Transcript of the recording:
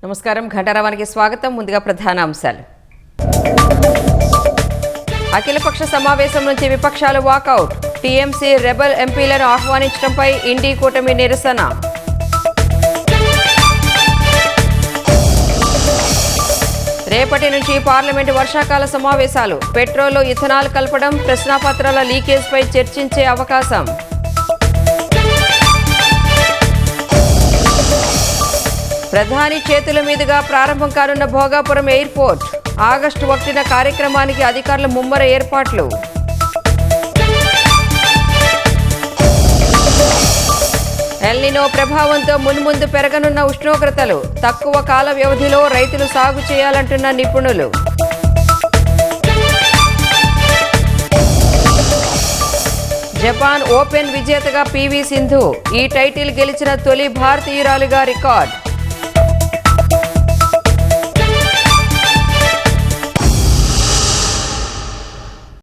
నమస్కారం. ఘంటారావానికి స్వాగతం. ముందుగా ప్రధాన అంశాలు. అఖిలపక్ష సమావేశం నుంచి విపక్షాలు వాకౌట్. టీఎంసీ రెబల్ ఎంపీలను ఆహ్వానించడంపై ఇండి కూటమి నిరసన. రేపటి నుంచి పార్లమెంటు వర్షాకాల సమావేశాలు. పెట్రోల్లో ఇథనాల్ కలపడం, ప్రశ్నాపత్రాల లీకేజ్పై చర్చించే అవకాశం. ప్రధాని చేతుల మీదుగా ప్రారంభం కానున్న భోగాపురం ఎయిర్పోర్ట్. ఆగస్టు 1న కార్యక్రమానికి అధికారుల ముమ్మర ఏర్పాట్లు. ఎల్నినో ప్రభావంతో మున్ముందు పెరగనున్న ఉష్ణోగ్రతలు. తక్కువ కాల వ్యవధిలో రైతులు సాగు చేయాలంటున్న నిపుణులు. జపాన్ ఓపెన్ విజేతగా పీవీ సింధు. ఈ టైటిల్ గెలిచిన తొలి భారతీయురాలిగా రికార్డ్.